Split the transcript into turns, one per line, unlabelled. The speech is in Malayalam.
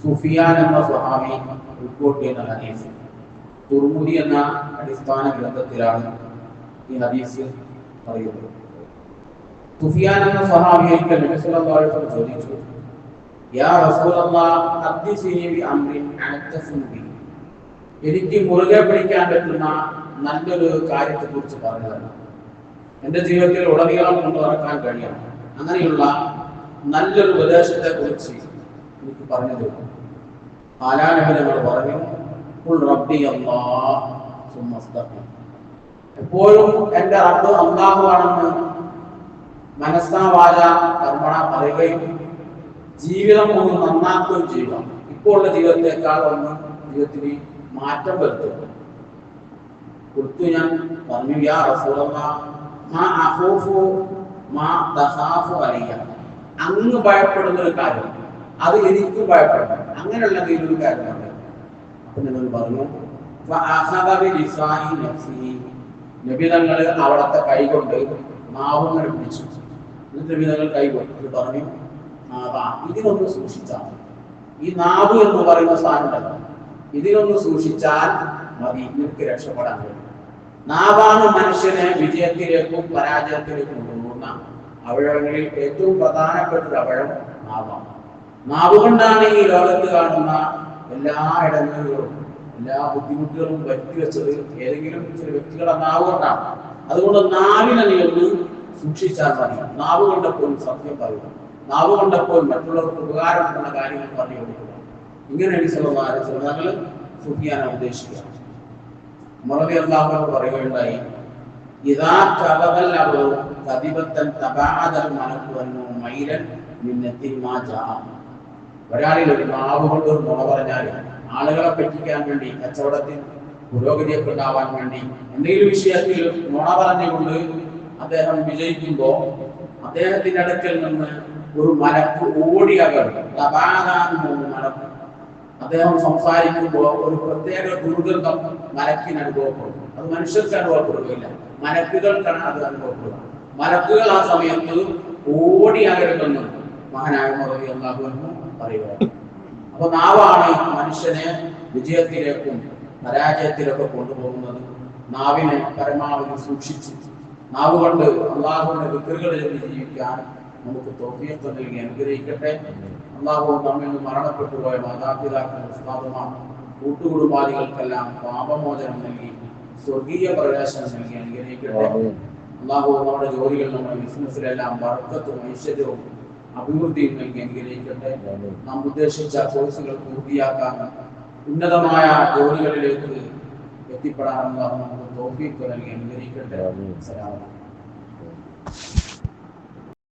സുഫിയാൻ എന്ന സ്വഹാബി റിപ്പോർട്ട് ചെയ്യുന്ന ഹദീസ് തുർമുദി എന്ന അടിസ്ഥാന ഗ്രന്ഥത്തിലാണ് ഈ ഹദീസ് പറയുന്നത്. സുഫിയാൻ എന്ന സ്വഹാബി ഒരിക്കൽ നബി സല്ലല്ലാഹു അലൈഹി വസല്ലം ചോദിച്ചു, യാ റസൂലല്ലാഹ് ഹദ്ദിസ്നി ബി അംറിൻ അഅ്തസിമു ബി, എനിക്ക് മുറുകെ പിടിക്കാൻ പറ്റുന്ന നല്ലൊരു കാര്യത്തെക്കുറിച്ച് പറഞ്ഞു തരണം. എൻ്റെ ജീവിതത്തിൽ ഉടനീളം കൊണ്ടു നടക്കാൻ കഴിയണം. അങ്ങനെയുള്ള നല്ലൊരു ഉപദേശത്തെ കുറിച്ച് എനിക്ക് പറഞ്ഞു തരും. ആലാനബിനങ്ങൾ പറഞ്ഞു, ഖുൽ റബ്ബി അല്ലാഹ് സുമ്മ അസ്തഖിം, എപ്പോഴും എൻ്റെ റബ്ബ് അല്ലാഹു ആണെന്ന് മനസ്സാ വാച കർമ്മണ പറയുകയും ജീവിതം ഒന്ന് നന്നാക്കുകയും ചെയ്യുക. ഇപ്പോൾ ഉള്ള ജീവിതത്തെക്കാൾ ഒന്ന് ജീവിതത്തിന് മാറ്റം വരുത്തുക. കൊടുത്തു ഞാൻ പറഞ്ഞു, യാ റസൂലല്ലാഹ് മാ അഖൂഫു മാ തഖാഫു അലയ്യ, അങ്ങ് ഭയപ്പെടുന്ന ഒരു കാര്യം അത് എനിക്ക് ഭയപ്പെടണം, അങ്ങനെയുള്ള എന്തെങ്കിലും ഒരു കാര്യമാണ്. അപ്പൊ നിങ്ങൾ പറഞ്ഞു, നബി തങ്ങൾ അവിടത്തെ കൈകൊണ്ട് നാവുങ്ങൾ പിടിച്ചു. എന്നിട്ട് നബി തങ്ങൾ കൈകൊണ്ട് പറഞ്ഞു, ഇതിനൊന്ന് സൂക്ഷിച്ചാൽ, ഈ നാവ് എന്ന് പറയുന്ന സാധനം ഇതിനൊന്ന് സൂക്ഷിച്ചാൽ മതി, നിങ്ങൾക്ക് രക്ഷപ്പെടാൻ കഴിയും. നാവാണ് മനുഷ്യനെ വിജയത്തിലേക്കും പരാജയത്തിലേക്കും കൊണ്ടുപോകുന്ന അവയവങ്ങളിൽ ഏറ്റവും പ്രധാനപ്പെട്ട ഒരു അവയവം നാവാണ്. നാവ് കൊണ്ടാണ് ഈ ലോകത്ത് കാണുന്ന എല്ലാ ഇടങ്ങളിലും എല്ലാ ബുദ്ധിമുട്ടുകളും വരുത്തി വെച്ചത് ഏതെങ്കിലും ചില വ്യക്തികളുടെ നാവ് കൊണ്ടാണ്. അതുകൊണ്ട് നാവിനെ നീ ഒന്ന് സൂക്ഷിച്ചാൽ മതി. നാവ് കൊണ്ടപ്പോൾ സത്യം പറയുക, നാവ് കൊണ്ടപ്പോൾ മറ്റുള്ളവർക്ക് ഉപകാരപ്പെടുന്ന കാര്യങ്ങൾ പറഞ്ഞു കൊടുക്കുക. ഇങ്ങനെ ഞങ്ങൾ സുഫിയാനെ ഉദ്ദേശിക്കുക. ഉമർ റളിയല്ലാഹു അൻഹു പറയുകയുണ്ടായി, ഇദാ കബദൽ അബു കദിബത്തൻ തബഅദൽ മലക്കു അൻഹു മൈലൻ മിൻ നത്തി മാ ജാ. ഒരാളിൽ ഒരു നാവ് കൊണ്ട് ഒരു നുണ പറഞ്ഞാൽ ആളുകളെ പറ്റിക്കാൻ വേണ്ടി, കച്ചവടത്തിൽ പുരോഗതിയൊക്കെ ഉണ്ടാവാൻ വേണ്ടി എന്തെങ്കിലും വിഷയത്തിൽ നുണ പറഞ്ഞുകൊണ്ട് അദ്ദേഹം വിജയിക്കുമ്പോൾ അദ്ദേഹത്തിന്റെ അടുക്കൽ നിന്ന് ഒരു മലക്ക് ഓടിയകലും മലക്ക് അദ്ദേഹം സംസാരിക്കുമ്പോൾ ഒരു പ്രത്യേക ദുർഗന്ധം മലക്കിന് അനുഭവപ്പെടും. അത് മനുഷ്യർക്ക് അനുഭവപ്പെടുകയില്ല, മലക്കുകൾക്കാണ് അത് അനുഭവപ്പെടുക. മലക്കുകൾ ആ സമയത്ത് ഓടിയകലുമെന്ന് മഹാനായ ഉമർ റളിയല്ലാഹു അൻഹു പറയുക. അപ്പൊ നാവാണ് മനുഷ്യനെ വിജയത്തിലേക്കും പരാജയത്തിലൊക്കെ കൊണ്ടുപോകുന്നത്. നാവിനെ പരമാവധി സൂക്ഷിച്ച് നാവ് കൊണ്ട് അള്ളാഹുവിന്റെ ദിക്റുകളിൽ ജീവിക്കാൻ നമുക്ക് തൗഫീഖ് നൽകി അനുഗ്രഹിക്കട്ടെ. അള്ളാഹു നമ്മിൽ നിന്ന് മരണപ്പെട്ടു പോയ മാതാപിതാക്കൾ, ഉസ്താദുമാർ, കൂട്ടുകുടുംബാദികൾക്കെല്ലാം പാപമോചനം നൽകി സ്വർഗീയ പ്രവേശനം നൽകി അനുഗ്രഹിക്കട്ടെ. അള്ളാഹു നമ്മുടെ ജോലികൾ, നമ്മുടെ ബിസിനസ്സിലെല്ലാം ബർക്കത്തും ഐശ്വര്യവും അഭിവൃദ്ധിയും നൽകി അനുഗ്രഹിക്കട്ടെ. നാം ഉദ്ദേശിച്ച കോഴ്സുകൾ പൂർത്തിയാക്കാനും ഉന്നതമായ ജോലികളിലേക്ക് എത്തിപ്പെടാനും നമുക്ക് തൗഫീഖ് നൽകി അനുഗ്രഹിക്കട്ടെ. അസ്സലാമു അലൈക്കും.